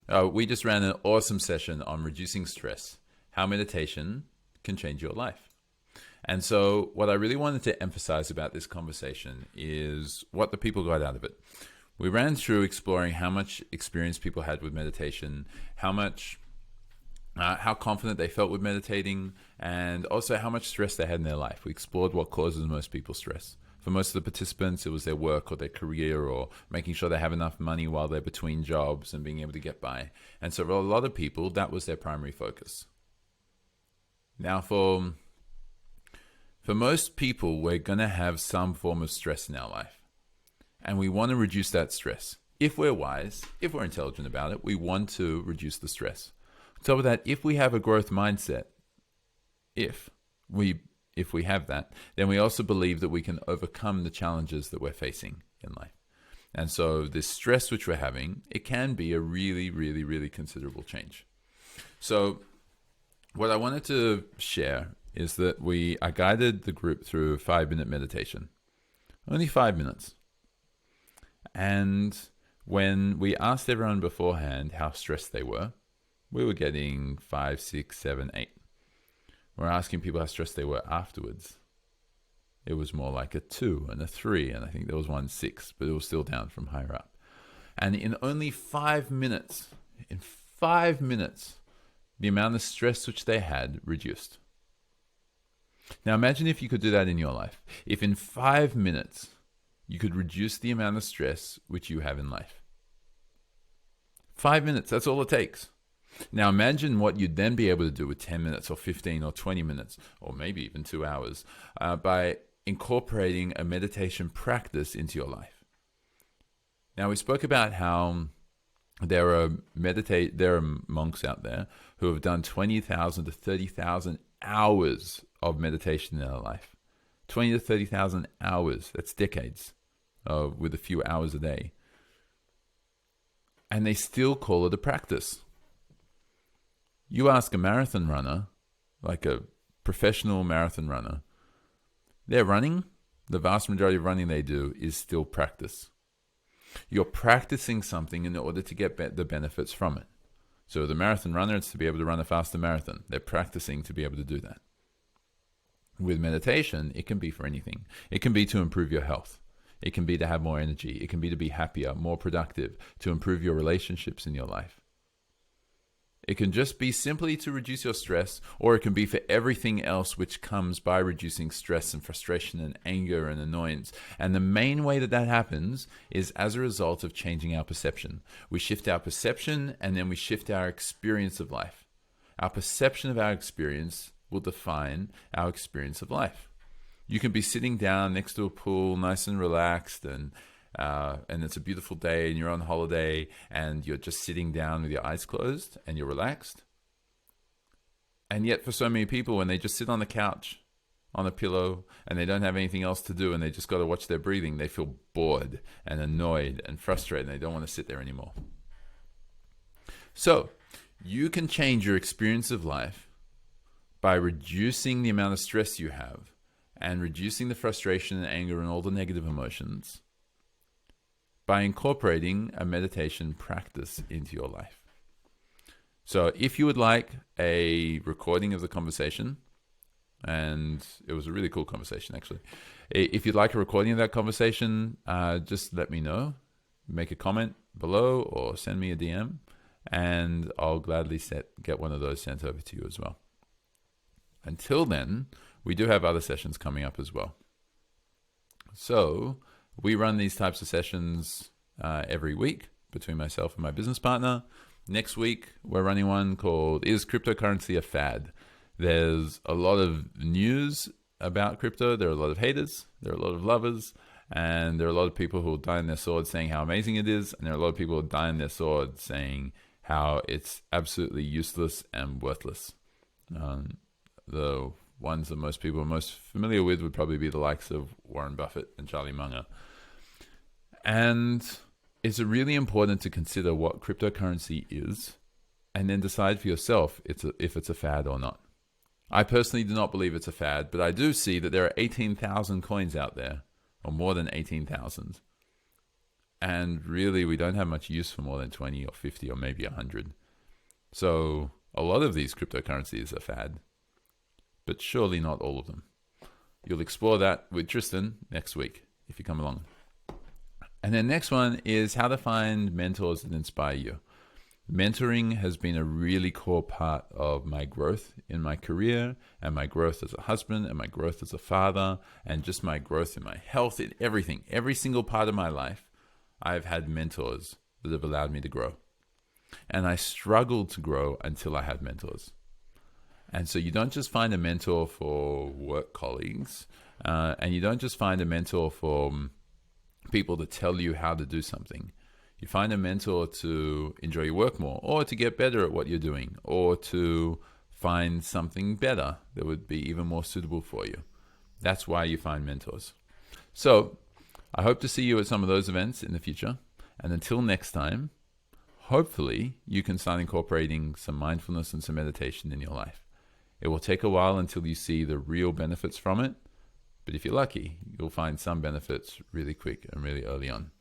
We just ran an awesome session on reducing stress, how meditation can change your life. And so, what I really wanted to emphasize about this conversation is what the people got out of it. We ran through exploring how much experience people had with meditation, how confident they felt with meditating, and also how much stress they had in their life. We explored what causes most people stress. For most of the participants, it was their work or their career or making sure they have enough money while they're between jobs and being able to get by. And so for a lot of people, that was their primary focus. Now, for most people, we're going to have some form of stress in our life. And we want to reduce that stress. If we're wise, if we're intelligent about it, we want to reduce the stress. On top of that, if we have a growth mindset, if we have that, then we also believe that we can overcome the challenges that we're facing in life. And so this stress which we're having, it can be a really, really, really considerable change. So what I wanted to share is that I guided the group through a 5-minute meditation. Only 5 minutes. And when we asked everyone beforehand how stressed they were, we were getting 5, 6, 7, 8. We're asking people how stressed they were afterwards. It was more like a 2 and a 3, and I think there was one 6, but it was still down from higher up. And in only 5 minutes, the amount of stress which they had reduced. Now imagine if you could do that in your life. If in 5 minutes you could reduce the amount of stress which you have in life. 5 minutes, that's all it takes. Now imagine what you'd then be able to do with 10 minutes or 15 or 20 minutes, or maybe even 2 hours, by incorporating a meditation practice into your life. Now we spoke about how there are monks out there who have done 20,000 to 30,000 hours of meditation in their life. 20 to 30,000 hours, that's decades, with a few hours a day. And they still call it a practice. You ask a marathon runner, like a professional marathon runner, they're running, the vast majority of running they do is still practice. You're practicing something in order to get the benefits from it. So the marathon runner, it's to be able to run a faster marathon. They're practicing to be able to do that. With meditation, it can be for anything. It can be to improve your health. It can be to have more energy. It can be to be happier, more productive, to improve your relationships in your life. It can just be simply to reduce your stress, or it can be for everything else which comes by reducing stress and frustration and anger and annoyance. And the main way that happens is as a result of changing our perception. We shift our perception and then we shift our experience of life. Our perception of our experience will define our experience of life. You can be sitting down next to a pool, nice and relaxed, and it's a beautiful day and you're on holiday and you're just sitting down with your eyes closed and you're relaxed. And yet for so many people, when they just sit on the couch, on a pillow, and they don't have anything else to do and they just got to watch their breathing, they feel bored and annoyed and frustrated and they don't want to sit there anymore. So you can change your experience of life by reducing the amount of stress you have and reducing the frustration and anger and all the negative emotions by incorporating a meditation practice into your life. So if you would like a recording of the conversation, and it was a really cool conversation actually. If you'd like a recording of that conversation, just let me know. Make a comment below or send me a DM, and I'll gladly get one of those sent over to you as well. Until then, we do have other sessions coming up as well. So we run these types of sessions every week between myself and my business partner. Next week, we're running one called Is Cryptocurrency a Fad? There's a lot of news about crypto. There are a lot of haters. There are a lot of lovers. And there are a lot of people who will die on their sword saying how amazing it is. And there are a lot of people who will die on their sword saying how it's absolutely useless and worthless. The ones that most people are most familiar with would probably be the likes of Warren Buffett and Charlie Munger. And it's really important to consider what cryptocurrency is and then decide for yourself if it's a fad or not. I personally do not believe it's a fad, but I do see that there are 18,000 coins out there, or more than 18,000. And really, we don't have much use for more than 20 or 50 or maybe 100. So a lot of these cryptocurrencies are fad, but surely not all of them. You'll explore that with Tristan next week if you come along. And then next one is how to find mentors that inspire you. Mentoring has been a really core part of my growth in my career and my growth as a husband and my growth as a father and just my growth in my health, in everything. Every single part of my life, I've had mentors that have allowed me to grow. And I struggled to grow until I had mentors. And so you don't just find a mentor for work colleagues, and you don't just find a mentor for people to tell you how to do something. You find a mentor to enjoy your work more, or to get better at what you're doing, or to find something better that would be even more suitable for you. That's why you find mentors. So I hope to see you at some of those events in the future. And until next time, hopefully you can start incorporating some mindfulness and some meditation in your life. It will take a while until you see the real benefits from it. But if you're lucky, you'll find some benefits really quick and really early on.